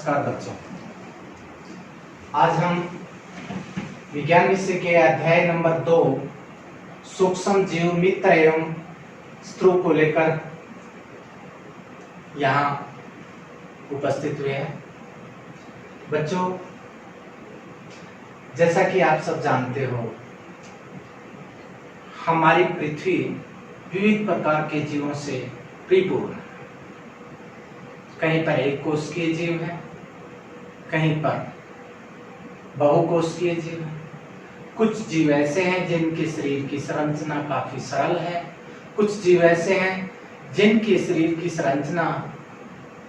नमस्कार बच्चों। आज हम विज्ञान विषय के अध्याय नंबर 2 सूक्ष्म जीव मित्र एवं शत्रु को लेकर यहाँ उपस्थित हुए हैं। बच्चों, जैसा कि आप सब जानते हो, हमारी पृथ्वी विविध प्रकार के जीवों से परिपूर्ण है। कहीं पर एक कोशिकीय जीव है, कहीं पर बहुकोशिकीय जीव है। कुछ जीव ऐसे हैं जिनके शरीर की संरचना काफी सरल है, कुछ जीव ऐसे हैं जिनके शरीर की संरचना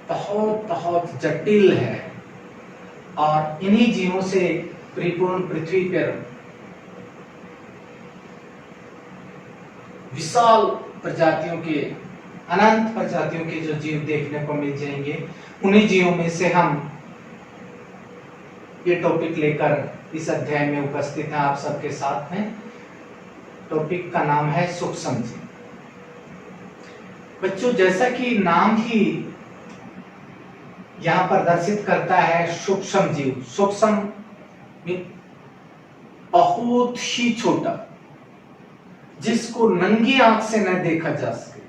बहुत बहुत जटिल है। और इन्हीं जीवों से परिपूर्ण पृथ्वी पर विशाल प्रजातियों के, अनंत प्रजातियों के जो जीव देखने को मिल जाएंगे, उन्हीं जीवों में से हम ये टॉपिक लेकर इस अध्याय में उपस्थित हैं आप सबके साथ में। टॉपिक का नाम है सूक्ष्म जीव। बच्चों, जैसा कि नाम ही यहां प्रदर्शित करता है, सूक्ष्म जीव। सूक्ष्म बहुत ही छोटा, जिसको नंगी आंख से न देखा जा सके,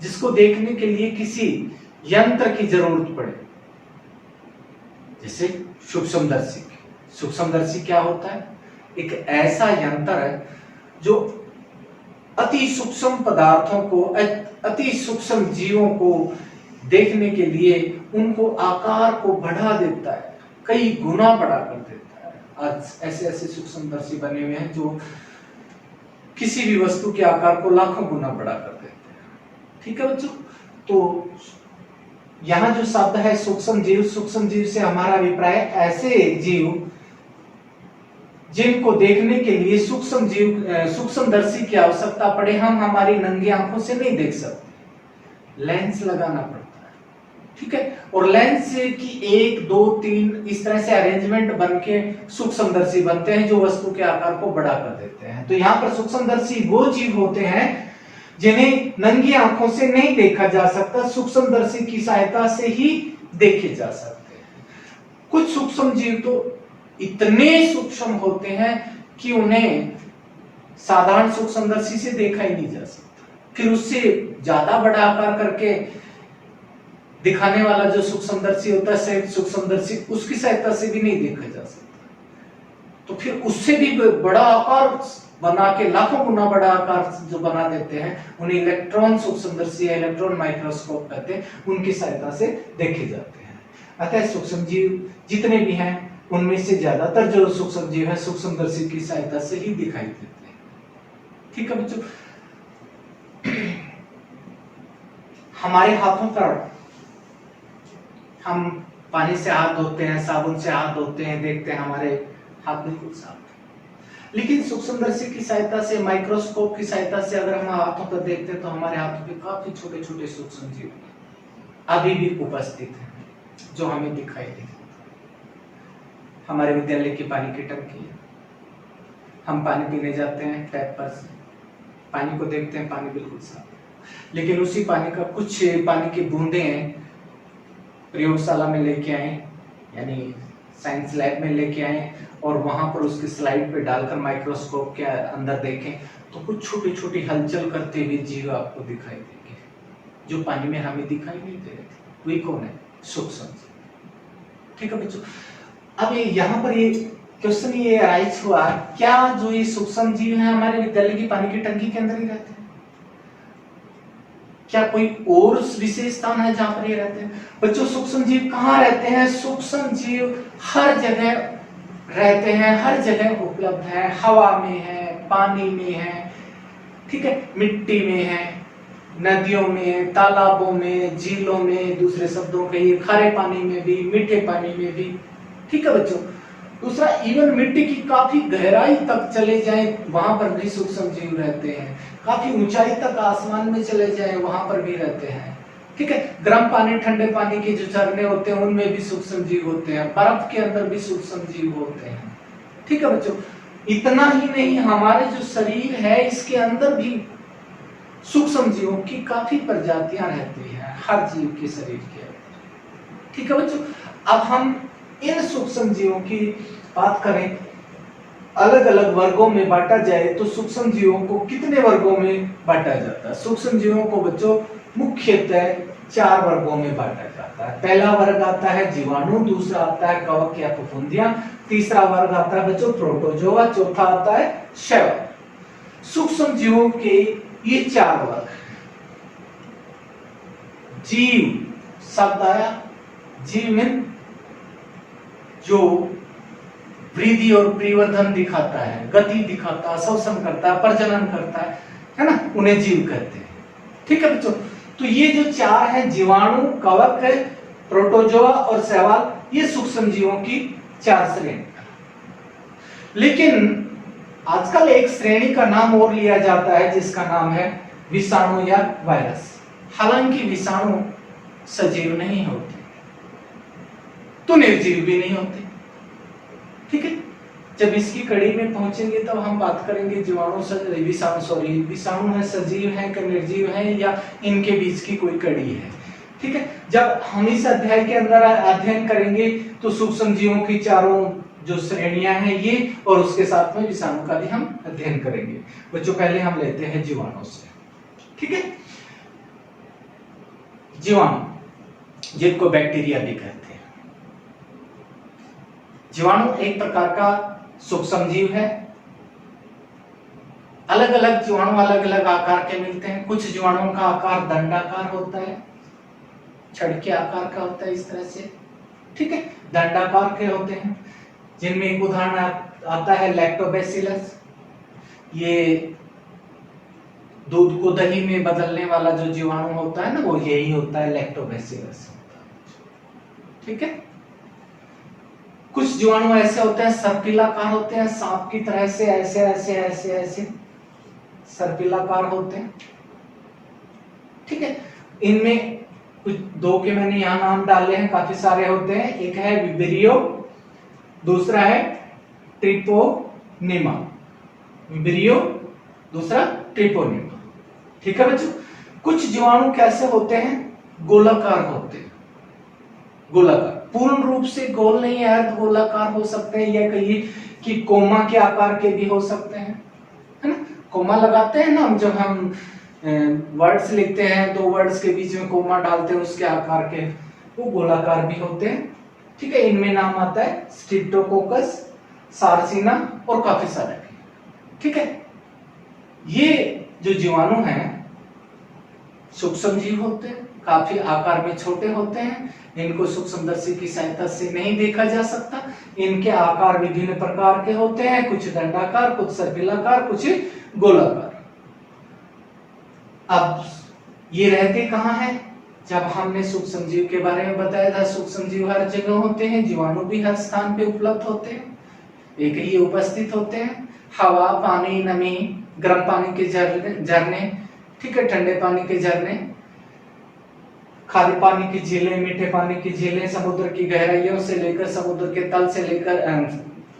जिसको देखने के लिए किसी यंत्र की जरूरत पड़े, जैसे सूक्ष्मदर्शी। सूक्ष्मदर्शी क्या होता है? एक ऐसा यंत्र है जो अति सूक्ष्म पदार्थों को, अति सूक्ष्म जीवों को देखने के लिए उनको आकार को बढ़ा देता है, कई गुना बढ़ा कर देता है। आज ऐसे ऐसे सूक्ष्मदर्शी बने हुए हैं जो किसी भी वस्तु के आकार को लाखों गुना बढ़ा कर देते हैं। ठीक है बच्चों, तो यहाँ जो शब्द है सूक्ष्म जीव, सूक्ष्म जीव से हमारा अभिप्राय ऐसे जीव जिनको देखने के लिए सूक्ष्मदर्शी की आवश्यकता पड़े। हम हमारी नंगी आंखों से नहीं देख सकते, लेंस लगाना पड़ता है। ठीक है, और लेंस की 1, 2, 3 इस तरह से अरेंजमेंट बन के सूक्ष्मदर्शी बनते हैं जो वस्तु के आकार को बड़ा कर देते हैं। तो यहाँ पर सूक्ष्मदर्शी वो जीव होते हैं जिन्हें नंगी आंखों से नहीं देखा जा सकता, सूक्ष्मदर्शी की सहायता से ही देखे जा सकते हैं। कुछ सूक्ष्म जीव तो इतने सूक्ष्म होते हैं कि उन्हें साधारण सूक्ष्मदर्शी से देखा ही नहीं जा सकता। फिर उससे ज्यादा बड़ा आकार करके दिखाने वाला जो सूक्ष्मदर्शी होता है, सूक्ष्मदर्शी, उसकी सहायता से भी नहीं देखा जा सकता। तो फिर उससे भी बड़ा आकार बना के, लाखों गुना बड़ा आकार जो बना देते हैं, उन्हें इलेक्ट्रॉन सूक्ष्मदर्शी या इलेक्ट्रॉन माइक्रोस्कोप कहते हैं, उनकी सहायता से देखे जाते हैं। अतः सूक्ष्म जीव जितने भी हैं उनमें से ज्यादातर जो सूक्ष्म जीव है सूक्ष्मदर्शी की सहायता से ही दिखाई देते हैं। ठीक है बच्चों, हमारे हाथों पर हम पानी से हाथ धोते हैं, साबुन से हाथ धोते हैं, देखते हैं हमारे हाथ बिल्कुल साफ है। लेकिन सूक्ष्मदर्शी की सहायता से, माइक्रोस्कोप की सहायता से अगर हम हाथों पर देखते हैं तो हमारे हाथों पे काफी छोटे छोटे सूक्ष्म जीव अभी भी उपस्थित हैं जो हमें दिखाई देते हैं। हमारे विद्यालय की पानी की टंकी है, हम पानी पीने जाते हैं, टैप पर से पानी को देखते हैं, पानी बिल्कुल साफ है। लेकिन उसी पानी का कुछ पानी की बूंदें प्रयोगशाला में लेके आए, यानी साइंस लैब में लेके आए, और वहां पर उसकी स्लाइड पे डालकर माइक्रोस्कोप के अंदर देखें तो कुछ छोटी छोटी हलचल करते हुए जीव आपको दिखाई देंगे जो पानी में हमें दिखाई नहीं दे रहे थे। वही कौन है? सूक्ष्म जीव। ठीक है बच्चों, अब यहाँ पर ये क्वेश्चन ये अराइज हुआ, क्या जो ये सूक्ष्म जीव है हमारे विद्यालय की पानी की टंकी के अंदर ही रहते हैं? क्या कोई और विशेष स्थान है जहां पर ये रहते हैं? बच्चों, सूक्ष्म जीव कहाँ रहते हैं? सूक्ष्म जीव हर जगह रहते हैं, हर जगह उपलब्ध है। हवा में है, पानी में है, ठीक है, मिट्टी में है, नदियों में, तालाबों में, झीलों में, दूसरे शब्दों कहिए खारे पानी में भी, मीठे पानी में भी। ठीक है बच्चों, दूसरा, इवन मिट्टी की काफी गहराई तक चले जाएं, वहां पर भी सूक्ष्म जीव रहते हैं। काफी ऊंचाई तक आसमान में चले जाएं, वहां पर भी रहते हैं। ठीक है, गर्म पानी, ठंडे पानी के जो झरने होते हैं उनमें भी सूक्ष्म जीव होते हैं, बर्फ के अंदर भी सूक्ष्म जीव होते हैं। ठीक है बच्चों, इतना ही नहीं, हमारे जो शरीर है इसके अंदर भी सूक्ष्म जीवों की काफी प्रजातियां रहती हैं, हर जीव के शरीर के अंदर। ठीक है बच्चों, अब हम इन सूक्ष्म जीवों की बात करें, अलग अलग वर्गों में बांटा जाए तो सूक्ष्म जीवों को कितने वर्गों में बांटा जाता है? सूक्ष्म जीवों को बच्चों मुख्यतः 4 वर्गों में बांटा जाता है। पहला वर्ग आता है जीवाणु, दूसरा आता है कवक या फफूंदियां, तीसरा वर्ग आता है बच्चों प्रोटोजोआ, चौथा आता है शैवाल। सूक्ष्म जीवों के ये 4 वर्ग। जीव शब्द आया, जीव में जो वृद्धि और परिवर्धन दिखाता है, गति दिखाता है, श्वसन करता है, प्रजनन करता है ना, उन्हें जीव कहते हैं। ठीक है बच्चों, तो ये जो 4 है, जीवाणु, कवक है, प्रोटोजोआ और शैवाल, ये सूक्ष्म जीवों की 4 श्रेणी। लेकिन आजकल एक श्रेणी का नाम और लिया जाता है जिसका नाम है विषाणु या वायरस। हालांकि विषाणु सजीव नहीं होते तो निर्जीव भी नहीं होते। ठीक है, जब इसकी कड़ी में पहुंचेंगे तब हम बात करेंगे विषाणु है सजीव है कि निर्जीव है या इनके बीच की कोई कड़ी है। ठीक है, जब हम इस अध्याय के अंदर अध्ययन करेंगे तो सूक्ष्म जीवों की 4 जो श्रेणियां हैं ये, और उसके साथ में विषाणु का भी हम अध्ययन करेंगे। बच्चों पहले हम लेते हैं जीवाणु से। ठीक है, जीवाणु जिनको बैक्टीरिया भी कहते हैं। जीवाणु एक प्रकार का सूक्ष्म जीव है। अलग अलग जीवाणु अलग अलग आकार के मिलते हैं। कुछ जीवाणुओं का आकार दंडाकार होता है, छड़ के आकार का होता है, इस तरह से। ठीक है, दंडाकार के होते हैं, जिनमें एक उदाहरण आता है लैक्टोबैसिलस। ये दूध को दही में बदलने वाला जो जीवाणु होता है ना, वो यही होता है, लैक्टोबैसिलस। ठीक है, कुछ जीवाणु ऐसे होते हैं सर्पिलाकार होते हैं, सांप की तरह से ऐसे ऐसे ऐसे ऐसे सर्पिलाकार होते हैं। ठीक है, इनमें कुछ 2 के मैंने यहां नाम डाले हैं, काफी सारे होते हैं। एक है विब्रियो, दूसरा है ट्रिपोनिमा। विब्रियो, दूसरा ट्रिपोनिमा। ठीक है बच्चों, कुछ जीवाणु कैसे होते हैं? गोलाकार होते हैं। गोलाकार, पूर्ण रूप से गोल नहीं है, अर्ध गोलाकार हो सकते हैं, या कहिए कि कोमा के आकार के भी हो सकते हैं, है ना। कोमा लगाते हैं ना हम, जब हम वर्ड्स लिखते हैं, 2 वर्ड्स के बीच में कोमा डालते हैं, उसके आकार के, वो गोलाकार भी होते हैं। ठीक है, इनमें नाम आता है स्ट्रिप्टोकोकस, सार्सिना और काफी सारे। ठीक है, ये जो जीवाणु हैं सूक्ष्म जीव होते हैं, काफी आकार में छोटे होते हैं। इनको सूक्ष्मदर्शी की सहायता से नहीं देखा जा सकता। इनके आकार विभिन्न प्रकार के होते हैं, कुछ दंडाकार, कुछ सर्पिलाकार, कुछ गोलाकार। अब ये रहते कहाँ हैं? जब हमने सूक्ष्म जीव के बारे में बताया था, सूक्ष्म जीव हर जगह होते हैं, जीवाणु भी हर स्थान पे उपलब्ध होते हैं, एक ही उपस्थित होते हैं। हवा, पानी, नमी, गर्म पानी के झरने, ठीक है, ठंडे पानी के झरने, खारे पानी की झीलें, मीठे पानी की झीलें, समुद्र की गहराइयों से लेकर समुद्र के तल से लेकर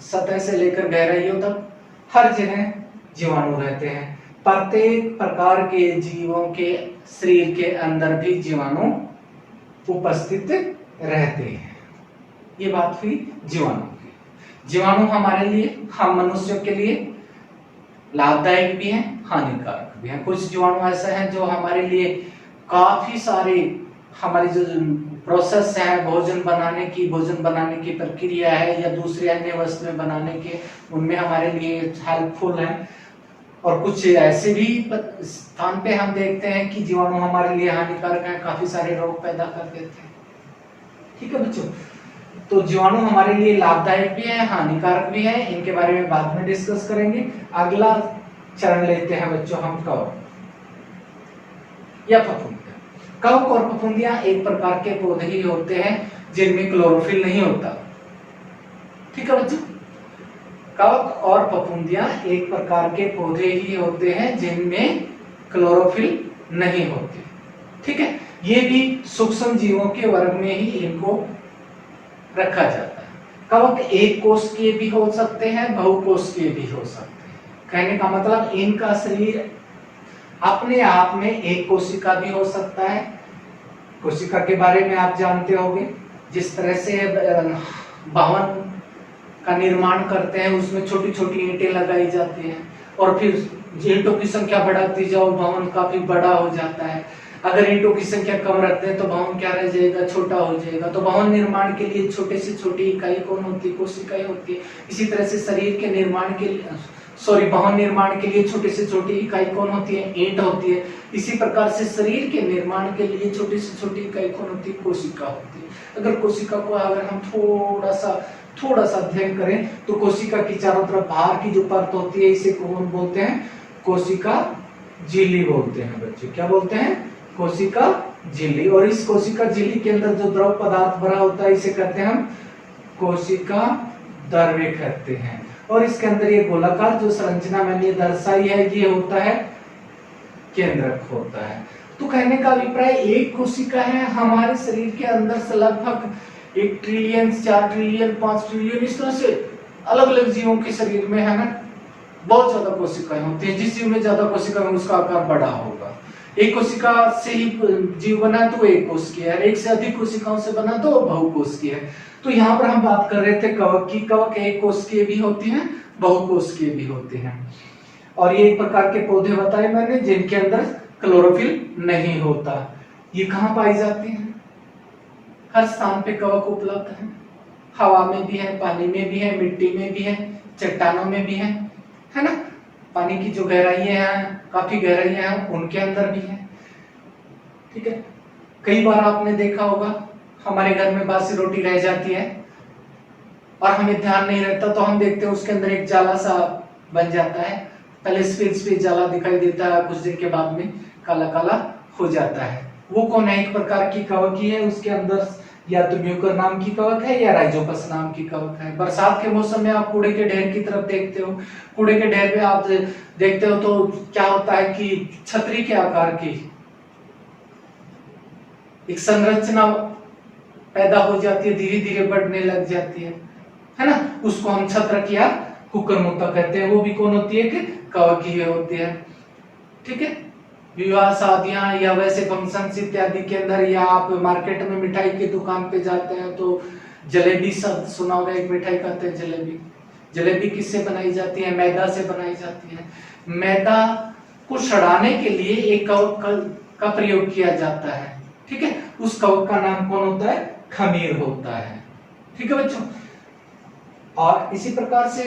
सतह से लेकर गहराइयों तक हर जगह जीवाणु रहते हैं। प्रत्येक प्रकार के जीवों के शरीर के अंदर भी जीवाणु उपस्थित रहते हैं। ये बात हुई जीवाणु की। जीवाणु हमारे लिए, हम मनुष्यों के लिए लाभदायक भी हैं, हानिकारक भी हैं। कुछ जीवाणु ऐसे हैं जो हमारे लिए काफी सारे, हमारी जो प्रोसेस है भोजन बनाने की प्रक्रिया है, या दूसरे अन्य वस्तुएं बनाने के, उनमें हमारे लिए हेल्पफुल है। और कुछ ऐसे भी स्थान पे हम देखते हैं कि जीवाणु हमारे लिए हानिकारक हैं, काफी सारे रोग पैदा कर देते हैं। ठीक है बच्चों, तो जीवाणु हमारे लिए लाभदायक भी है, हानिकारक भी है। इनके बारे में बाद में डिस्कस करेंगे। अगला चरण लेते हैं बच्चों हम कवक या फफूंदियां। कवक और फफूंदियां एक प्रकार के पौधे ही होते हैं जिनमें क्लोरोफिल नहीं होता। ठीक है बच्चों, कवक और फफूंदियां एक प्रकार के पौधे ही होते हैं जिनमें क्लोरोफिल नहीं होती। ठीक है, ये भी सूक्ष्म जीवों के वर्ग में ही इनको रखा जाता है। कवक एक कोष के भी हो सकते हैं, बहुकोष के भी हो सकते हैं। कहने का मतलब इनका शरीर अपने आप में एक कोशिका भी हो सकता है। कोशिका के बारे में आप जानते होंगे, जिस तरह से भवन का निर्माण करते हैं, उसमें छोटी छोटी ईंटें लगाई जाती हैं और फिर ईंटों की संख्या बढ़ाती जाओ, भवन काफी बड़ा हो जाता है। अगर ईंटों की संख्या कम रखते हैं तो भवन क्या रह जाएगा, छोटा हो जाएगा। तो भवन निर्माण के लिए छोटे से छोटी इकाई कौन होती है, कोशिकाएं होती है। इसी तरह से शरीर के निर्माण के लिए भवन निर्माण के लिए छोटे से छोटी इकाई कौन होती है, ईंट होती है। इसी प्रकार से शरीर के निर्माण के लिए छोटी से छोटी इकाई कौन होती है, कोशिका होती है। अगर कोशिका को अगर हम थोड़ा सा अध्ययन करें तो कोशिका की चारों तरफ बाहर की जो परत होती है, इसे कौन बोलते हैं, कोशिका झिल्ली बोलते हैं बच्चे। क्या बोलते हैं, कोशिका झिल्ली। और इस कोशिका झिल्ली के अंदर जो द्रव पदार्थ भरा होता है, इसे कहते हैं हम कोशिका द्रव्य कहते हैं। और इसके अंदर ये गोलाकार जो संरचना मैंने दर्शाई है, ये होता है केंद्रक होता है। तो कहने का अभिप्राय, एक कोशिका है हमारे शरीर के अंदर से लगभग 1 ट्रिलियन, 4 ट्रिलियन, 5 ट्रिलियन, इस तरह से अलग अलग जीवों के शरीर में है ना, बहुत ज्यादा कोशिकाएं होती है। जिस जीव में ज्यादा कोशिका है उसका आकार बड़ा होगा। एक कोशिका से ही जीव बना है तो वो एक कोशिकीय है, एक से अधिक कोशिकाओं से बना तो बहुकोशिकीय है। तो यहाँ पर हम बात कर रहे थे कवक की। कवक एक कोशिकीय भी होती है, बहुकोशिकीय भी होती है। और ये एक प्रकार के पौधे बताए मैंने जिनके अंदर क्लोरोफिल नहीं होता। ये कहाँ पाई जाती है, हर स्थान पे कवक उपलब्ध है। हवा में भी है, पानी में भी है, मिट्टी में भी है, चट्टानों में भी है ना। पानी की जो गहराइयां हैं, काफी गहराइयां हैं, उनके अंदर भी है। ठीक है, कई बार आपने देखा होगा हमारे घर में बासी रोटी रह जाती है और हमें ध्यान नहीं रहता, तो हम देखते हैं उसके अंदर एक जाला सा बन जाता है। पहले सफेद जाला दिखाई देता है, कुछ दिन के बाद में काला काला हो जाता है। वो कौन है, एक प्रकार की कवक ही है। उसके अंदर या तो म्यूकर नाम की कवक है या राइजोपस नाम की कवक है। बरसात के मौसम में आप कूड़े के ढेर की तरफ देखते हो, कूड़े के ढेर पे आप देखते हो तो क्या होता है कि छतरी के आकार की एक संरचना पैदा हो जाती है, धीरे धीरे बढ़ने लग जाती है ना। उसको हम छत्रक या कुकुरमुत्ता कहते हैं। वो भी कौन होती है, कि कवक ही होती है। ठीक है, विवाह शादियां या वैसे फंक्शंस इत्यादि के अंदर, या आप मार्केट में मिठाई की दुकान पे जाते हैं तो जलेबी शब्द सुना होगा, एक मिठाई कहते हैं जलेबी। जलेबी किससे बनाई जाती है, मैदा से बनाई जाती है। मैदा को सड़ाने के लिए एक कवक का प्रयोग किया जाता है। ठीक है, उस कवक का नाम कौन होता है, खमीर होता है। ठीक है बच्चों, और इसी प्रकार से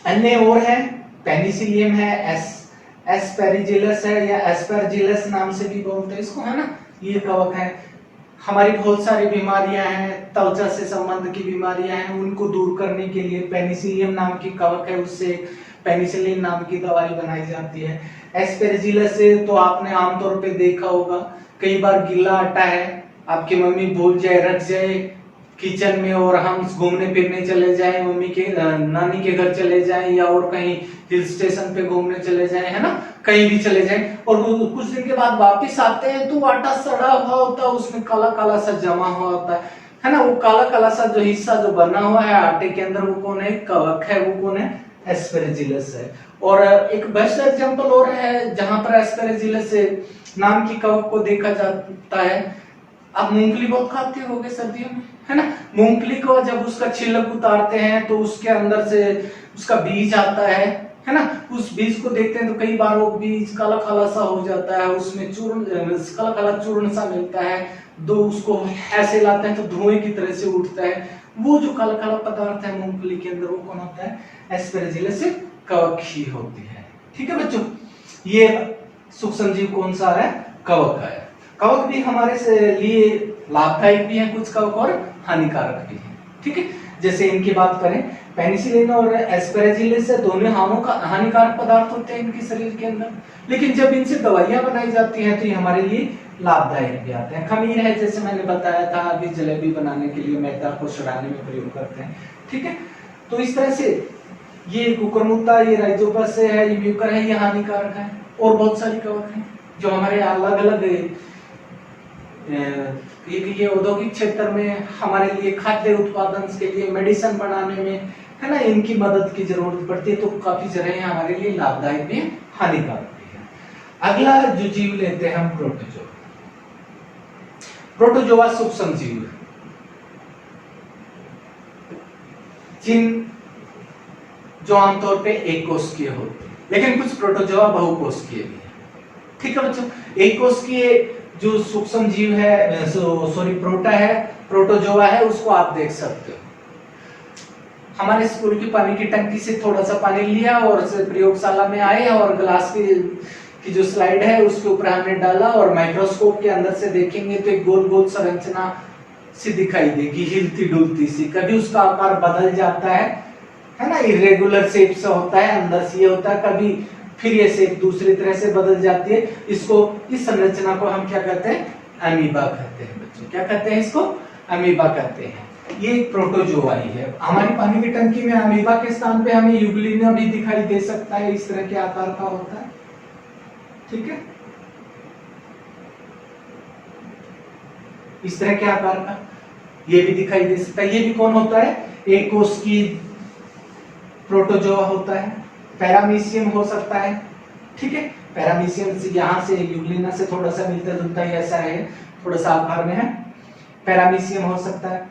अन्य और है, पेनिसिलियम है, एस्पेरिजिलस है या एस्पेरजिलस नाम से भी बोलते हैं इसको, है ना। ये कवक है। हमारी बहुत सारी बीमारियां हैं, त्वचा से संबंध की बीमारियां हैं, उनको दूर करने के लिए पेनिसिलियम नाम की कवक है, उससे पेनिसिलिन नाम की दवाई बनाई जाती है। एस्पेरजिलस से तो आपने आमतौर पे देखा होगा, कई बार गीला आटा है, आपकी मम्मी भूल जाए, रख जाए किचन में, और हम घूमने फिरने चले जाएं, मम्मी के नानी के घर चले जाएं या और कहीं हिल स्टेशन पे घूमने चले जाएं, है ना, कहीं भी चले जाएं, और कुछ दिन के बाद वापस आते हैं तो आटा सड़ा हुआ होता है, उसमें काला काला सा जमा हुआ होता है ना। वो काला काला सा जो हिस्सा जो बना हुआ है आटे के अंदर, वो कौन है, कवक है। वो कौन है, एस्पेरजिलस है। और एक बेस्ट एग्जांपल और है जहां पर एस्पेरजिलस नाम की कवक को देखा जाता है। आप मूंगफली बहुत खाते होगे सर्दियों में, है ना। मूंगफली को जब उसका छिलक उतारते हैं तो उसके अंदर से उसका बीज आता है ना। उस बीज को देखते हैं तो कई बार वो बीज काला काला सा हो जाता है, उसमें चूर्ण, काला काला चूर्ण सा मिलता है। दो उसको ऐसे लाते हैं तो धुएं की तरह से उठता है। वो जो काला काला पदार्थ है मूंगफली के अंदर, वो कौन होता है, एस्पेरजिलस कवक ही होती है। ठीक है बच्चों, ये सूक्ष्म जीव कौन सा है, कवक है। कवक भी हमारे लिए लाभदायक भी है कुछ कवक, और हानिकारक भी है। ठीक है, जैसे इनकी बात करें, पेनिसिलिन और एस्पेरजिलस दोनों हानिकारक पदार्थ होते हैं इनके शरीर के अंदर, लेकिन जब इनसे दवाइयां बनाई जाती हैं तो ये हमारे लिए लाभदायक भी आते हैं। खमीर है, जैसे मैंने बताया था अभी, जलेबी बनाने के लिए मैदा को सड़ाने में प्रयोग करते हैं। ठीक है, तो इस तरह से ये कुकुरमुत्ता, ये राइजोपस है, ये म्यूकर है, ये हानिकारक है। और बहुत सारी कवक हैं जो हमारे अलग अलग ये औद्योगिक क्षेत्र में हमारे लिए खाद्य उत्पादन के लिए, मेडिसिन बनाने में, है ना, इनकी मदद की जरूरत पड़ती है। तो काफी जगह हमारे लिए लाभदायक भी है, हानिकारक भी है। अगला जो जीव लेते हैं हम, प्रोटोजोआ। प्रोटोजोआ सूक्ष्म जीव है। जो आमतौर पे एक कोशिकीय होते हैं, लेकिन कुछ प्रोटोजोआ बहुकोशिकीय भी है। ठीक है बच्चों, एक कोशिकीय जो सूक्ष्म जीव है, प्रोटोजोआ है, उसको आप देख सकते हो। हमारे स्कूल की पानी की टंकी से थोड़ा सा पानी लिया और प्रयोगशाला में आए और ग्लास की जो स्लाइड है उसके ऊपर हमने डाला और माइक्रोस्कोप के अंदर से देखेंगे तो एक गोल गोल संरचना सी दिखाई देगी, हिलती डुलती सी। कभी उसका आकार बदल जाता है ना, इरेगुलर शेप से होता है, अंदर से ये होता है, कभी फिर ये शेप दूसरी तरह से बदल जाती है। इस संरचना को हम क्या कहते हैं? अमीबा कहते हैं बच्चों। क्या कहते हैं इसको? अमीबा कहते हैं। ये एक प्रोटोजोआ ही है। हमारी पानी की टंकी में अमीबा के स्थान पे हमें यूग्लिना भी दिखाई दे सकता है, इस तरह के आकार का होता है। ठीक है, इस तरह के आकार का ये भी दिखाई दे सकता है। ये भी कौन होता है? एक कोशिकीय प्रोटोजोआ होता है। पैरामीशियम हो सकता है। ठीक है, पैरामीशियम से यहाँ से यूग्लिना से थोड़ा सा मिलता जुलता ही ऐसा है, थोड़ा सा आकार में है। पैरामीशियम हो सकता है,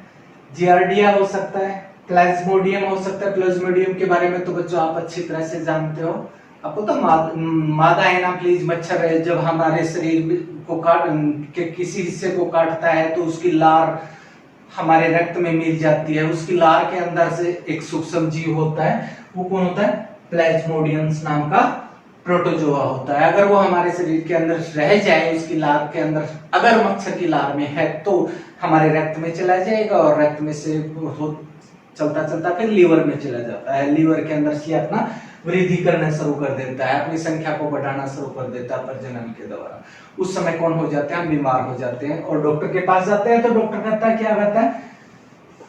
जियार्डिया हो सकता है, प्लाज्मोडियम हो सकता है। प्लाज्मोडियम के बारे में तो बच्चों आप अच्छी तरह से जानते हो। आपको तो मादा एनाफ्लीज मच्छर है, जब हमारे शरीर को किसी हिस्से को काटता है तो उसकी लार हमारे रक्त में मिल जाती है। उसकी लार के अंदर से एक सूक्ष्म जीव होता है, वो कौन होता है? प्लाज्मोडियम्स नाम का प्रोटोजोआ होता है। अगर वो हमारे शरीर के अंदर रह जाए, उसकी लार के अंदर अगर मच्छर की लार में है तो हमारे रक्त में चला जाएगा और रक्त में से चलता चलता फिर लीवर में चला जाता है। लीवर के अंदर से अपना वृद्धि करना शुरू कर देता है, अपनी संख्या को बढ़ाना शुरू कर देता है प्रजनन के द्वारा। उस समय कौन हो जाते हैं? हम बीमार हो जाते हैं और डॉक्टर के पास जाते हैं तो डॉक्टर कहता है, क्या कहता है?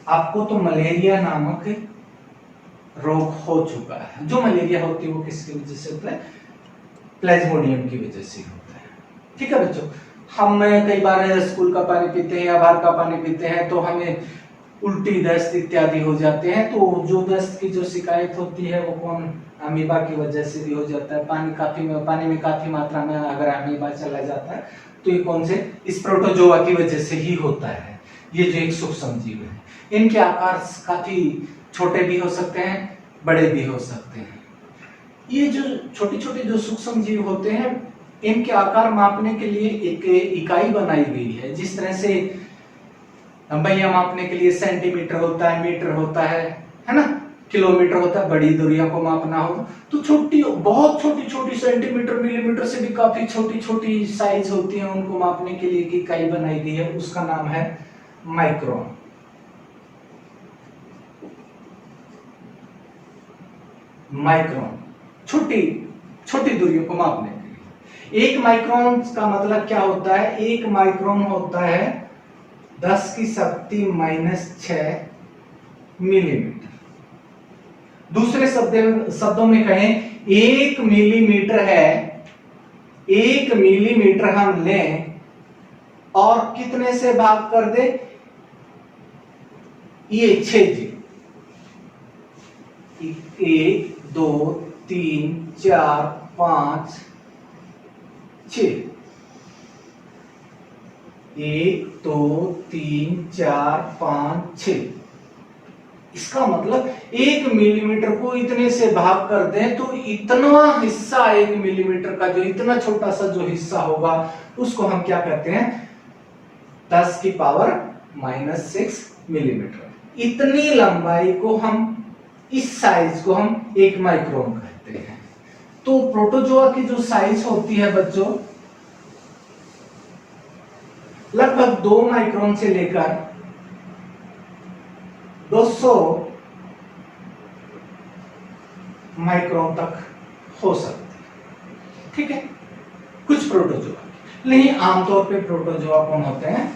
आपको तो मलेरिया नामक रोग हो चुका है। जो मलेरिया होती है वो किसकी वजह से होता है? प्लाज्मोडियम की वजह से होता है। ठीक है बच्चों, हम कई बार स्कूल का पानी पीते हैं या बाहर का पानी पीते हैं तो हमें उल्टी, दस्त इत्यादि हो जाते हैं। तो जो दस्त की जो शिकायत होती है वो कौन? अमीबा की वजह से भी हो जाता है। पानी में काफी मात्रा में अगर अमीबा चला जाता है तो ये कौन से? इस प्रोटोजोआ की वजह से ही होता है। ये जो एक सूक्ष्म जीव है, इनके आकार काफी छोटे भी हो सकते हैं, बड़े भी हो सकते हैं। ये जो छोटे छोटे जो सूक्ष्म जीव होते हैं, इनके आकार मापने के लिए एक इकाई बनाई गई है। जिस तरह से लंबाइयां मापने के लिए सेंटीमीटर होता है, मीटर होता है ना, किलोमीटर होता है। बड़ी दूरियों को मापना हो तो बहुत छोटी छोटी सेंटीमीटर, मिलीमीटर से भी काफी छोटी छोटी साइज होती है, उनको मापने के लिए एक इकाई बनाई गई है। उसका नाम है माइक्रोन। माइक्रोन छोटी छोटी दूरियों को मापने के लिए। एक माइक्रोन का मतलब क्या होता है? एक माइक्रोन होता है 10 की शक्ति -6 मिलीमीटर। दूसरे शब्दों में कहें, 1 मिलीमीटर है, 1 मिलीमीटर हम लें और कितने से भाग कर दे? ये 6 जी। 1 2 3 4 5 6। 1 2 3 4 5 6। इसका मतलब 1 मिलीमीटर को इतने से भाग कर दें तो इतना हिस्सा, 1 मिलीमीटर का जो इतना छोटा सा जो हिस्सा होगा उसको हम क्या कहते हैं? 10 की पावर -6 मिलीमीटर। इतनी लंबाई को हम, इस साइज को हम एक माइक्रोन कहते हैं। तो प्रोटोजोआ की जो साइज होती है बच्चों, लगभग 2 माइक्रोन से लेकर 200 माइक्रोन तक हो सकती है। ठीक है, कुछ प्रोटोजोआ, लेकिन आमतौर पे प्रोटोजोआ कौन होते हैं?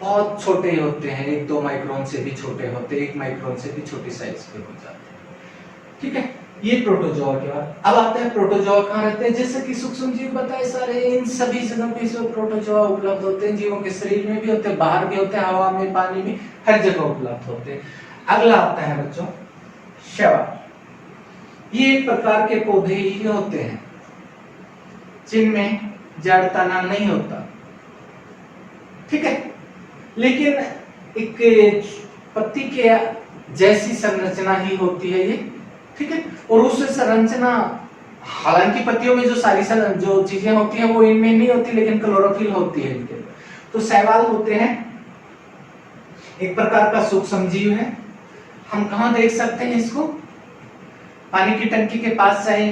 बहुत छोटे होते हैं, 1-2 माइक्रोन से भी छोटे होते हैं, 1 माइक्रोन से भी छोटी साइज के हो जाते हैं। ठीक है, ये प्रोटोजोआ के बाद अब आता है प्रोटोजोआ कहाँ रहते हैं? जैसे कि सूक्ष्म जीव बताए सारे, इन सभी जगह पे प्रोटोजोआ उपलब्ध होते हैं। जीवों के शरीर में भी होते हैं, बाहर भी होते हैं, हवा में, पानी में, हर जगह उपलब्ध होते हैं। अगला आता है बच्चों शैवाल। ये एक प्रकार के पौधे ही होते हैं जिनमें जड़ तना नहीं होता। ठीक है, लेकिन एक पत्ती के जैसी संरचना ही होती है ये, ठीक है। और उस संरचना, हालांकि पत्तियों में जो सारी जो चीजें होती हैं वो इनमें नहीं होती, लेकिन क्लोरोफिल होती है इनके। तो शैवाल होते हैं एक प्रकार का सूक्ष्म जीव है। हम कहाँ देख सकते हैं इसको? पानी की टंकी के पास जाए,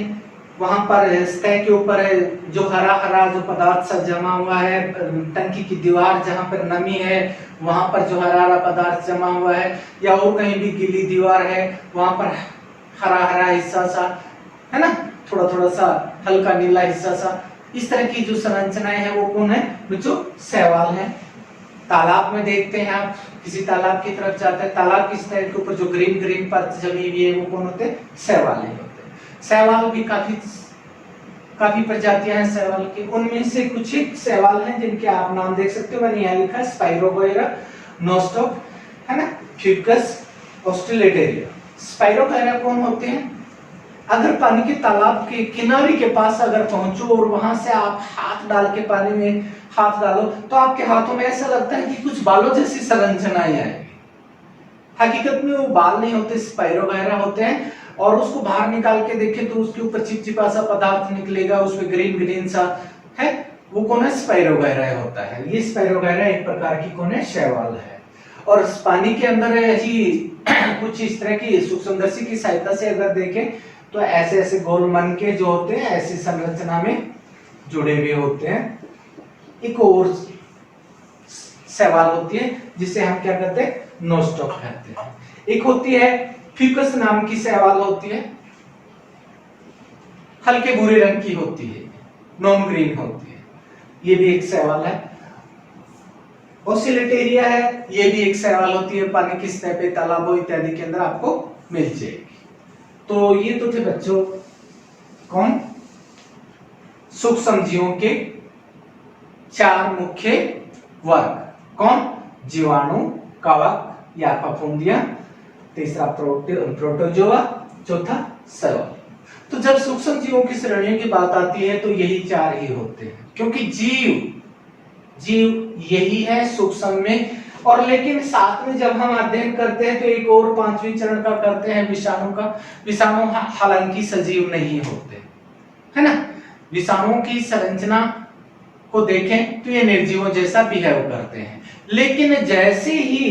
वहां पर सतह के ऊपर जो हरा हरा जो पदार्थ सा जमा हुआ है, टंकी की दीवार जहां पर नमी है वहां पर जो हरा हरा पदार्थ जमा हुआ है, या और कहीं भी गीली दीवार है वहां पर हरा हरा हिस्सा सा है ना, थोड़ा थोड़ा सा हल्का नीला हिस्सा सा, इस तरह की जो संरचनाएं हैं वो कौन है बच्चों? शैवाल है। तालाब में देखते हैं आप, किसी तालाब की तरफ जाते हैं, तालाब की सतह के ऊपर जो ग्रीन ग्रीन परत जमी हुई है वो कौन होते हैं? शैवाल होते हैं। शैवाल भी काफी प्रजातियां हैं शैवाल की। उनमें से कुछ एक शैवाल हैं जिनके आप नाम देख सकते हो, मैंने यहाँ लिखा है स्पाइरोगोयरा, नोस्टॉक, है ना, फ्यूकस, ऑस्ट्रेलेटेरिया। स्पाइरोगोयरा कौन होते हैं? अगर पानी के तालाब के किनारे के पास अगर पहुंचो और वहां से आप हाथ डाल के पानी में हाथ डालो तो आपके हाथों में ऐसा लगता है कि कुछ बालों जैसी संरचनाएं आएंगी। हकीकत में वो बाल नहीं होते, स्पाइरोगोयरा होते हैं। और उसको बाहर निकाल के देखें तो उसके ऊपर चिपचिपा सा पदार्थ निकलेगा, उसमें ग्रीन ग्रीन सा है, वो कौन है? स्पाइरोगोयरा होता है। ये स्पाइरोगोयरा एक प्रकार की कौन है? शैवाल है। और पानी के अंदर ही कुछ इस तरह की सूक्ष्मदर्शी की सहायता से अगर देखें तो ऐसे ऐसे गोल मन के जो होते हैं ऐसी संरचना में जुड़े हुए होते हैं। एक और शैवाल होती है जिसे हम क्या कहते हैं? नोस्टॉक कहते हैं। एक होती है फ्यूकस नाम की शैवाल होती है, हल्के भूरे रंग की होती है, नॉन ग्रीन होती है, ये भी एक शैवाल है। ऑस्ट्रेलेटेरिया है, ये भी एक शैवाल होती है, पानी की सतह पे तालाबों इत्यादि के अंदर आपको मिल जाएगी। तो ये तो थे बच्चों कौन? सूक्ष्म जीवों के 4 मुख्य वर्ग। कौन? जीवाणु, कवक या फफूंदियां, तीसरा प्रोटोजोआ, चौथा शैवाल। तो जब सूक्ष्म जीवों की श्रेणियों की बात आती है तो यही 4 ही होते हैं, क्योंकि जीव यही है सूक्ष्म में। और लेकिन साथ में जब हम अध्ययन करते हैं तो एक और 5वें चरण का करते हैं विषाणु का। विषाणु हालांकि सजीव नहीं होते, है ना। विषाणुओं की संरचना को देखें तो ये निर्जीवों जैसा बिहेव करते हैं, लेकिन जैसे ही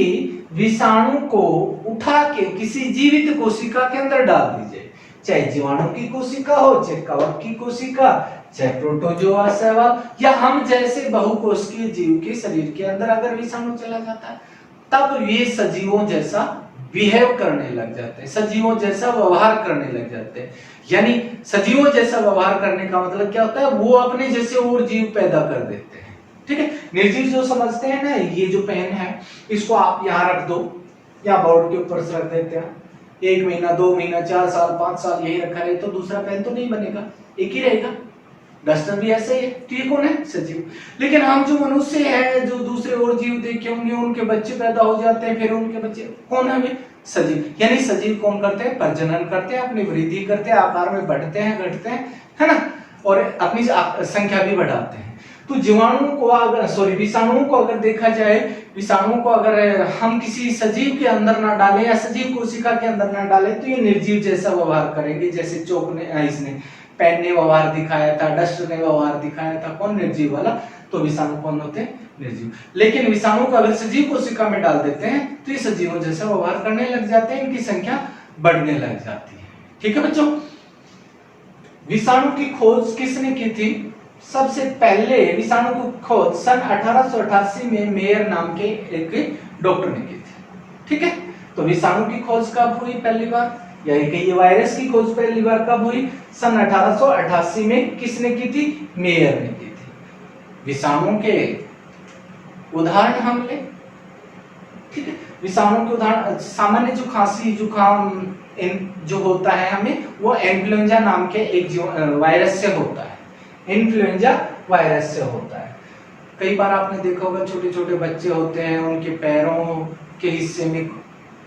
विषाणु को उठा के किसी जीवित कोशिका के अंदर डाल दीजिए, चाहे जीवाणु की कोशिका हो, चाहे कवक की कोशिका, चाहे प्रोटोजोआ शैवाल, या हम जैसे बहुकोशिकीय जीव के शरीर के अंदर अगर विषाणु चला जाता है तब ये सजीवों जैसा बिहेव करने लग जाते हैं, सजीवों जैसा व्यवहार करने लग जाते हैं। यानी सजीवों जैसा व्यवहार करने का मतलब क्या होता है? वो अपने जैसे और जीव पैदा कर देते हैं, ठीक है। निर्जीव जो समझते हैं ना, ये जो पेन है इसको आप यहाँ रख दो या बोर्ड के ऊपर से रख देते हैं, 1 महीना 2 महीना 4 साल 5 साल यही रखा रहे तो दूसरा पेन तो नहीं बनेगा, एक ही रहेगा। डस्टर भी ऐसे ही है, तो ये कौन है? सजीव। लेकिन हम जो मनुष्य है, जो दूसरे और जीव देखे होंगे, उनके बच्चे पैदा हो जाते हैं, फिर उनके बच्चे कौन है? वे सजीव। यानी सजीव कौन करते हैं? प्रजनन करते हैं, अपनी वृद्धि करते हैं, आकार में बढ़ते हैं, घटते हैं, है ना, और अपनी संख्या भी बढ़ाते हैं। तो जीवाणु को अगर विषाणुओं को अगर देखा जाए, विषाणुओं को अगर हम किसी सजीव के अंदर ना डालें या सजीव कोशिका के अंदर ना डालें तो ये निर्जीव जैसा व्यवहार करेंगे, जैसे चौक ने इसने पेन ने व्यवहार दिखाया था, डस्ट ने व्यवहार दिखाया था। कौन? निर्जीव वाला। तो विषाणु कौन होते हैं? निर्जीव। लेकिन विषाणु को अगर सजीव कोशिका में डाल देते हैं तो ये सजीवों जैसा व्यवहार करने लग जाते हैं, इनकी संख्या बढ़ने लग जाती है, ठीक है बच्चों। विषाणु की खोज किसने की थी? सबसे पहले विषाणु की खोज सन 1888 में मेयर नाम के एक डॉक्टर ने की थी, ठीक है। तो विषाणु की खोज कब हुई पहली बार? यानी कि ये वायरस की खोज पहली बार कब हुई? सन 1888 में। किसने की थी? मेयर ने की थी। विषाणु के उदाहरण हम ले, ठीक है। विषाणु के उदाहरण, सामान्य जो खांसी जुकाम जो होता है हमें, वो इन्फ्लुएंजा नाम के एक वायरस से होता है, इन्फ्लुएंजा वायरस से होता है। कई बार आपने देखा होगा छोटे छोटे बच्चे होते हैं, उनके पैरों के हिस्से में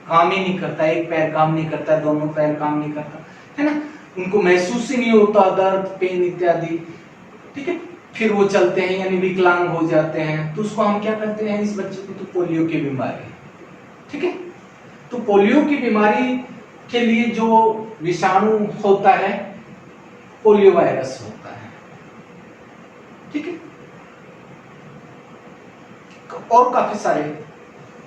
काम ही नहीं करता, एक पैर काम नहीं करता, दोनों पैर काम नहीं करता, है ना, उनको महसूस ही नहीं होता दर्द, पेन इत्यादि, ठीक है। फिर वो चलते हैं यानी विकलांग हो जाते हैं, तो उसको हम क्या कहते हैं? इस बच्चे को तो पोलियो की बीमारी, ठीक है। तो पोलियो की बीमारी के लिए जो विषाणु होता है पोलियो वायरस होता है, ठीक है। और काफी सारे,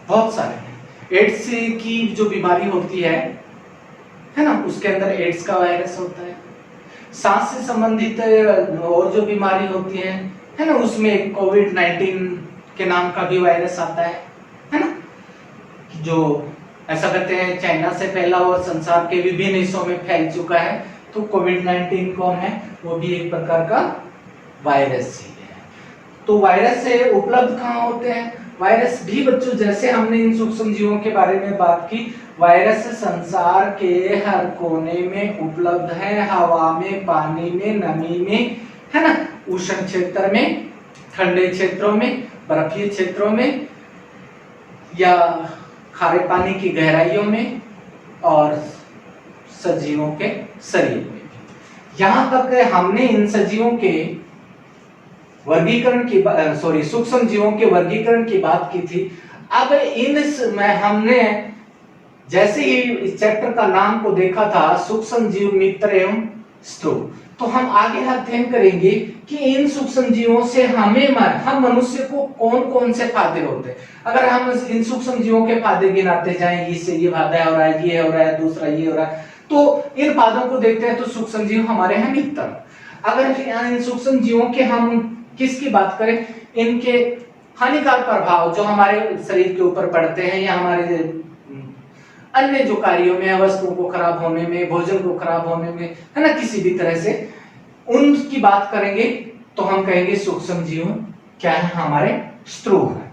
बहुत सारे एड्स की जो बीमारी होती है ना, उसके अंदर एड्स का वायरस होता है। सांस से संबंधित और जो बीमारी होती है ना, उसमें कोविड-19 के नाम का भी वायरस आता है ना, जो ऐसा कहते हैं चाइना से फैला और संसार के विभिन्न हिस्सों में फैल चुका है। तो कोविड-19 कौन है? वो भी एक प्रकार का वायरस ही है। तो वायरस से उपलब्ध कहाँ होते हैं? वायरस भी बच्चों, जैसे हमने इन सूक्ष्म जीवों के बारे में बात की, वायरस संसार के हर कोने में उपलब्ध है, हवा में, पानी में, नमी में, है ना, उष्ण क्षेत्र में, ठंडे क्षेत्रों में, बर्फीले क्षेत्रों में, या खारे पानी की गहराइयों में, और सजीवों के शरीर में भी। यहां तक हमने इन सजीवों के वर्गीकरण की, सूक्ष्म जीवों के वर्गीकरण की बात की थी। अब हमने जैसे ही इस चैप्टर का नाम को देखा था, सूक्ष्म जीव, मित्र एवं शत्रु, तो हम आगे अध्ययन करेंगे कि इन सूक्ष्म जीवों से हम मनुष्य को कौन कौन से फायदे होते हैं। अगर हम इन सूक्ष्म जीवों के फायदे गिनाते जाएं, इससे ये फायदा हो रहा है, ये हो रहा है, दूसरा ये हो रहा है, तो इन फायदों को देखते हैं तो सूक्ष्म जीव हमारे हैं मित्र। अगर इन सूक्ष्म जीवों के हम किसकी बात करें, इनके हानिकारक प्रभाव जो हमारे शरीर के ऊपर पड़ते हैं, या हमारे अन्य जो कार्यों में, वस्तुओं को खराब होने में, भोजन को खराब होने में, है ना, किसी भी तरह से उनकी बात करेंगे, तो हम कहेंगे सूक्ष्म जीव क्या है? हमारे शत्रु है,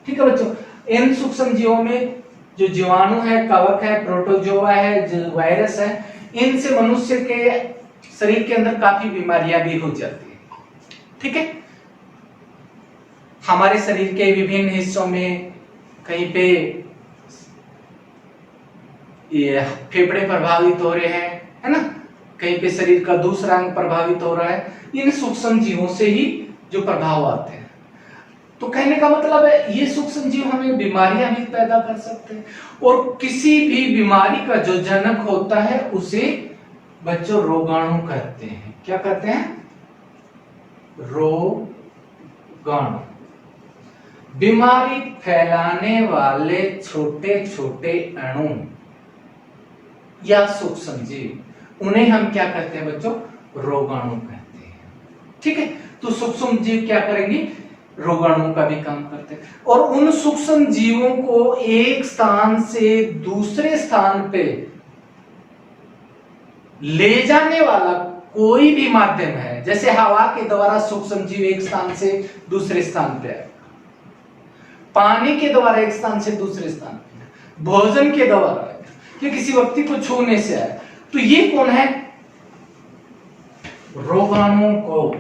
ठीक है बच्चों। इन सूक्ष्म जीवों में जो जीवाणु है, कवक है, प्रोटोजोआ है, जो वायरस है, इनसे मनुष्य के शरीर के अंदर काफी बीमारियां भी हो जाती है, ठीक है। हमारे शरीर के विभिन्न हिस्सों में कहीं पे ये फेफड़े प्रभावित हो रहे हैं, है ना, कहीं पे शरीर का दूसरा अंग प्रभावित हो रहा है, इन सूक्ष्म जीवों से ही जो प्रभाव आते हैं। तो कहने का मतलब है ये सूक्ष्म जीव हमें बीमारियां भी पैदा कर सकते हैं, और किसी भी बीमारी का जो जनक होता है उसे बच्चों रोगाणु कहते हैं। क्या कहते हैं? रोगाणु। बीमारी फैलाने वाले छोटे छोटे अणु या सूक्ष्म जीव, उन्हें हम क्या कहते हैं बच्चों? रोगाणु कहते हैं, ठीक है। तो सूक्ष्म जीव क्या करेंगे? रोगाणु का भी काम करते हैं, और उन सूक्ष्म जीवों को एक स्थान से दूसरे स्थान पे ले जाने वाला कोई भी माध्यम है, जैसे हवा के द्वारा सूक्ष्म जीव एक स्थान से दूसरे स्थान पे है, पानी के द्वारा एक स्थान से दूसरे स्थान पे, भोजन के द्वारा, कि किसी व्यक्ति को छूने से आए, तो ये कौन है? रोगाणु को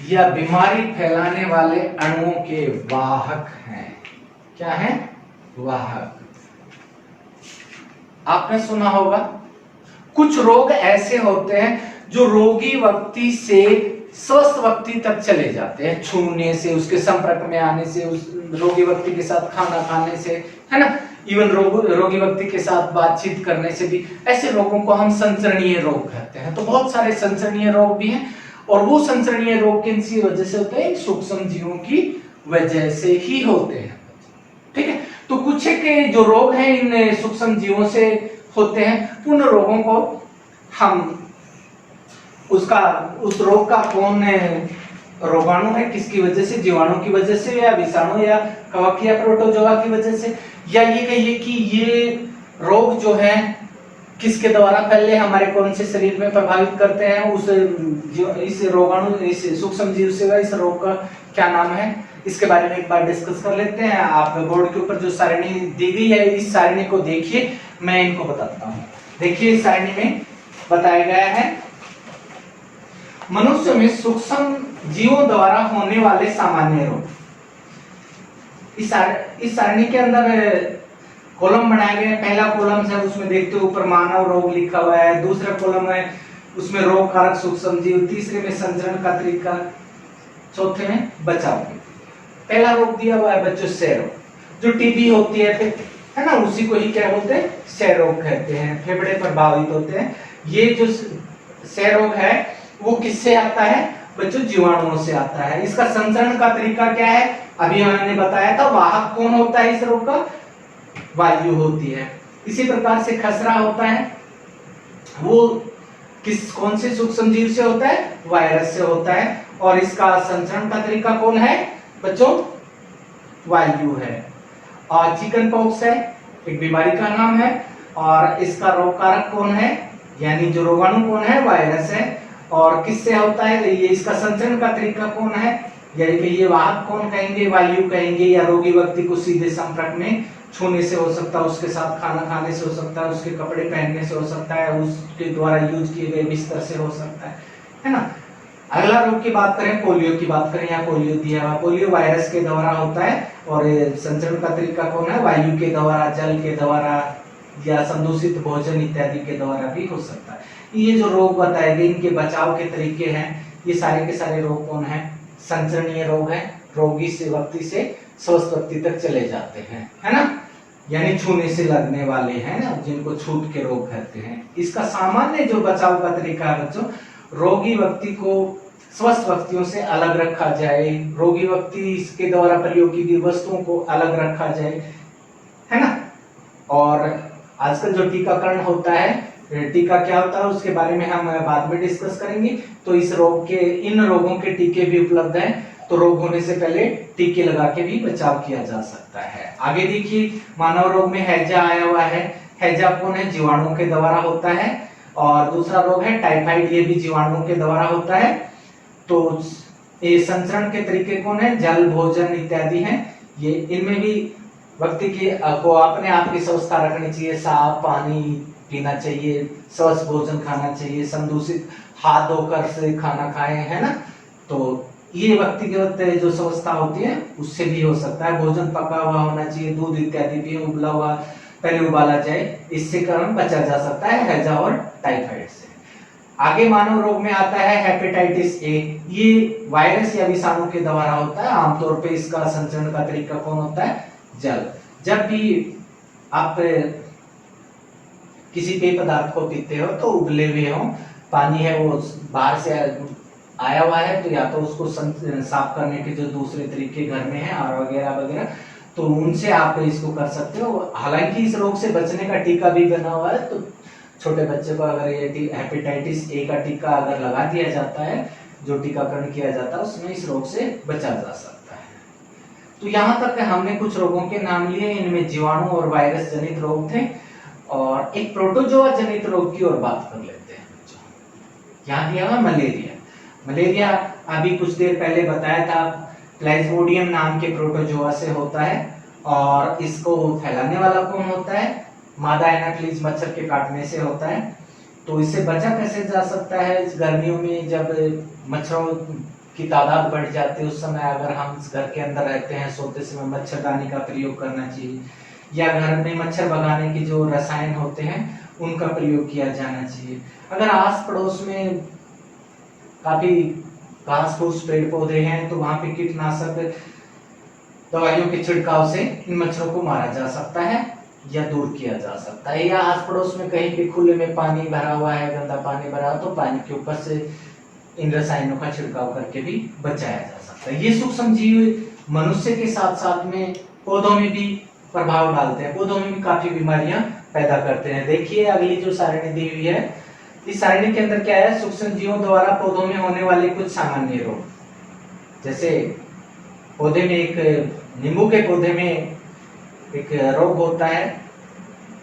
या बीमारी फैलाने वाले अणुओं के वाहक हैं। क्या है? वाहक। आपने सुना होगा कुछ रोग ऐसे होते हैं जो रोगी व्यक्ति से स्वस्थ व्यक्ति तक चले जाते हैं, छूने से, उसके संपर्क में आने से, उस रोगी व्यक्ति के साथ खाना खाने से, है ना, इवन रोगी व्यक्ति के साथ बातचीत करने से भी। ऐसे रोगों को हम संचरणीय रोग कहते हैं। तो बहुत सारे संचरणीय रोग भी हैं, और वो संचरणीय रोग किसी वजह से होते हैं? सूक्ष्म जीवों की वजह से ही होते हैं, ठीक है। तो कुछ के जो रोग हैं इन सूक्ष्म जीवों से होते हैं। उन रोगों को हम उस रोग का कौन रोगाणु है, किसकी वजह से? जीवाणु की वजह से, या विषाणु, या कवक, या प्रोटोजोआ की वजह से, या ये कहिए कि ये रोग जो है किसके द्वारा फैले, हमारे कौन से शरीर में प्रभावित करते हैं, इस रोगाणु, इस सूक्ष्म जीव से, इस रोग का क्या नाम है, इसके बारे में एक बार डिस्कस कर लेते हैं। आप बोर्ड के ऊपर जो सारणी दी गई है, इस सारणी को देखिए, मैं इनको बताता हूँ। देखिए इस सारणी में बताया गया है मनुष्य में सूक्ष्म जीवों द्वारा होने वाले सामान्य रोग। इस सारणी के अंदर कॉलम बनाए गए। पहला कॉलम है, उसमें देखते हो ऊपर मानव रोग लिखा हुआ है। दूसरा कॉलम है, उसमें रोग कारक सूक्ष्म जीव। तीसरे में संचरण का तरीका। चौथे में बचाव। पहला रोग दिया हुआ है बच्चों क्षय रोग। जो टीबी होती है फिर, है ना, उसी को ही क्या बोलते हैं, क्षय रोग कहते हैं। फेफड़े प्रभावित होते हैं। ये जो क्षय रोग है वो किससे आता है बच्चों, जीवाणुओं से आता है। इसका संचरण का तरीका क्या है, अभी मैंने बताया था। वाहक कौन होता है इस रोग का, वायु होती है। इसी प्रकार से खसरा होता है, वो कौन से सूक्ष्म जीव से होता है, वायरस से होता है। और इसका संचरण का तरीका कौन है बच्चों, वायु है। और चिकन पॉक्स है, एक बीमारी का नाम है, और इसका रोग कारक कौन है, यानी जो रोगाणु कौन है, वायरस है। और किससे होता है ये, इसका संचरण का तरीका कौन है, यानी कि ये वाहक कौन कहेंगे, वायु कहेंगे, या रोगी व्यक्ति को सीधे संपर्क में छूने से हो सकता है, उसके साथ खाना खाने से हो सकता है, उसके कपड़े पहनने से हो सकता है, उसके द्वारा यूज किए गए बिस्तर से हो सकता है ना। अगला रोग की बात करें, पोलियो की बात करें, यहाँ पोलियो दिया हुआ, पोलियो वायरस के द्वारा होता है। और संचरण का तरीका कौन है, वायु के द्वारा, जल के द्वारा, या संदूषित भोजन इत्यादि के द्वारा भी हो सकता है। ये जो रोग बताए गए इनके बचाव के तरीके हैं, ये सारे के सारे रोग कौन है, संचरणीय रोग है। रोगी से व्यक्ति से स्वस्थ व्यक्ति तक चले जाते हैं, है ना, यानी छूने से लगने वाले हैं ना, जिनको छूट के रोग कहते हैं। इसका सामान्य जो बचाव का तरीका है बच्चों, रोगी व्यक्ति को स्वस्थ व्यक्तियों से अलग रखा जाए, रोगी व्यक्ति इसके द्वारा प्रयोग की गई वस्तुओं को अलग रखा जाए, है ना। और आजकल जो टीकाकरण होता है, टीका क्या होता है उसके बारे में हम बाद में डिस्कस करेंगे। तो इस रोग के, इन रोगों के टीके भी उपलब्ध हैं, तो रोग होने से पहले टीके लगा के भी बचाव किया जा सकता है। आगे देखिए, मानव रोग में हैजा आया हुआ है। हैजा कौन है, जीवाणुओं के द्वारा होता है। और दूसरा रोग है टाइफाइड, ये भी जीवाणुओं के द्वारा होता है। तो ये संचरण के तरीके कौन है, जल, भोजन इत्यादि हैं। ये इनमें भी व्यक्ति को अपने आप की स्वस्थता रखनी चाहिए, साफ पानी पीना चाहिए, स्वस्थ भोजन खाना चाहिए, संदूषित हाथ धोकर से खाना खाएं, है ना। तो ये व्यक्तिगत जो स्वस्थता होती है उससे भी हो सकता है। भोजन पका हुआ होना चाहिए, दूध इत्यादि भी उबला हुआ पहले उबाला जाए, इससे कारण बचा जा सकता है हैजा और टाइफाइड से। आगे मानव रोग में आता है हेपेटाइटिस ए। ये वायरस या विषाणु के द्वारा होता है। आमतौर पे इसका संचरण का तरीका कौन होता है, जल। जब भी आप किसी पेय पदार्थ को पीते हो तो उबले हुए हो, पानी है वो बाहर से आया हुआ है, तो या तो उसको साफ करने के जो दूसरे तरीके घर में है और वगैरह वगैरह, तो उनसे आप इसको कर सकते हो। हालांकि इस रोग से बचने का टीका भी बना हुआ है, तो छोटे बच्चे को अगर ये हेपेटाइटिस ए का टीका अगर लगा दिया जाता है, जो टीकाकरण किया जाता है, उसमें इस रोग से बचा जा सकता है। तो यहाँ तक हमने कुछ रोगों के नाम लिए, इनमें जीवाणु और वायरस जनित रोग थे। और एक प्रोटोजोआ जनित रोग की ओर बात कर लेते हैं बच्चों। यहाँ दिया हुआ मलेरिया। मलेरिया अभी कुछ देर पहले बताया था, प्लाज्मोडियम नाम के प्रोटोजोआ से होता है। और इसको फैलाने वाला कौन होता है, मादा एनाफिलीज मच्छर के काटने से होता है। तो इससे बचा कैसे जा सकता है, गर्मियों में जब मच्छरों की तादाद बढ़ जाती है, उस समय अगर हम घर के अंदर रहते हैं, सोते समय मच्छरदानी का प्रयोग करना चाहिए, या घर में मच्छर भगाने के जो रसायन होते हैं उनका प्रयोग किया जाना चाहिए। अगर आस पड़ोस में काफी घास फूस पेड़ पौधे हैं तो वहां पे कीटनाशक दवाइयों के छिड़काव से इन मच्छरों को मारा जा सकता है या दूर किया जा सकता है। या आस पड़ोस में कहीं भी खुले में पानी भरा हुआ है, गंदा पानी भरा हुआ, तो पानी के ऊपर से इन रसायनों का छिड़काव करके भी बचाया जा सकता है। ये सूक्ष्म जीव मनुष्य के साथ साथ में पौधों में भी प्रभाव डालते हैं, पौधों में भी काफी बीमारियां पैदा करते हैं। देखिए अगली जो सारणी दी हुई है, इस सारणी के अंदर क्या है, सूक्ष्म जीवों द्वारा पौधों में होने वाले कुछ सामान्य रोग। जैसे पौधे में एक नींबू के पौधे में एक रोग होता है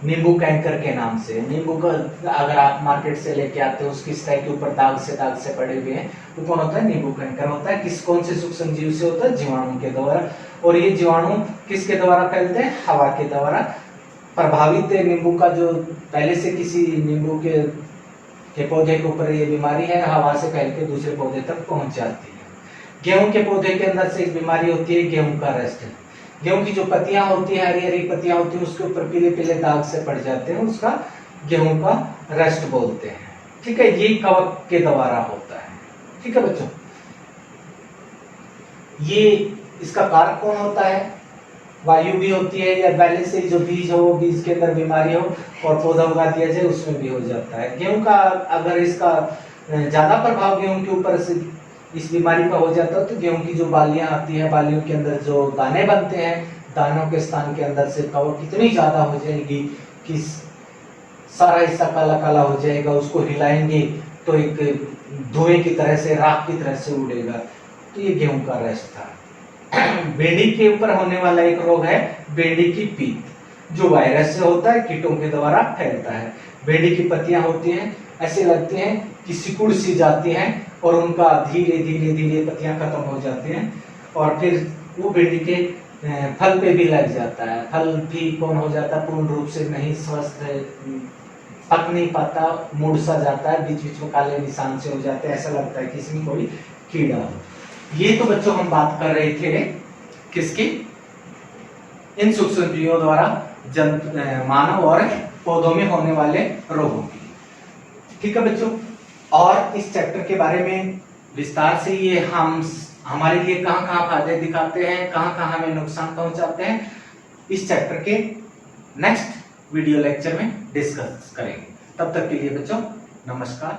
नींबू कैंकर के नाम से। नींबू का अगर आप मार्केट से लेके आते हो, उसकी स्टाई के ऊपर दाग से पड़े हुए हैं, तो कौन होता है, नींबू कैंकर होता है। कौन से सूक्ष्म जीव से होता है, जीवाणु के द्वारा। और ये जीवाणु किसके द्वारा फैलते हैं, हवा के द्वारा। प्रभावित नींबू का जो पहले से किसी नींबू के पौधे के ऊपर ये बीमारी है, हवा से फैल के दूसरे पौधे तक पहुंच जाती है। गेहूं के पौधे के अंदर से एक बीमारी होती है, गेहूं का रस्ट। गेहूं की जो पत्तियां होती है, हरी हरी पत्तियां होती है, उसके ऊपर पीले पीले दाग से पड़ जाते हैं, उसका गेहूं का रस्ट बोलते हैं। ठीक है, ये कवक के द्वारा होता है। ठीक है बच्चों, ये इसका कारक कौन होता है, वायु भी होती है, या पहले से जो बीज हो, बीज के अंदर बीमारी हो और पौधा उगा दिया जाए, उसमें भी हो जाता है। गेहूं का अगर इसका ज्यादा प्रभाव गेहूं के ऊपर से इस बीमारी का हो जाता है तो गेहूं की जो बालियां आती है, बालियों के अंदर जो दाने बनते हैं, दानों के स्थान के अंदर से कवक इतनी ज्यादा हो जाएगी कि सारा हिस्सा काला काला हो जाएगा। उसको हिलाएंगे तो एक धुएं की तरह से, राख की तरह से उड़ेगा। तो ये गेहूं का रेस्ट था। भेंडी के ऊपर होने वाला एक रोग है भेंडी की पीत, जो वायरस से होता है, कीटों के द्वारा फैलता है। भेंडी की पत्तियां होती हैं, ऐसे लगती हैं कि सिकुड़ सी जाती हैं और उनका धीरे धीरे धीरे पत्तियां खत्म हो जाती हैं और फिर वो भेंडी के फल पे भी लग जाता है। फल भी कौन हो जाता है, पूर्ण रूप से नहीं, स्वस्थ पक नहीं पाता, मुड़ सा जाता है, बीच बीच में काले निशान से हो जाते हैं, ऐसा लगता है कि इसमें कोई कीड़ा हो। ये तो बच्चों हम बात कर रहे थे किसकी, इन सूक्ष्म जीवों द्वारा मानव और पौधों में होने वाले रोगों की। ठीक है बच्चों, और इस चैप्टर के बारे में विस्तार से ये हम हमारे लिए कहाँ कहाँ फायदे दिखाते हैं, कहाँ कहाँ हमें नुकसान पहुंचाते हैं, इस चैप्टर के नेक्स्ट वीडियो लेक्चर में डिस्कस करेंगे। तब तक के लिए बच्चों नमस्कार।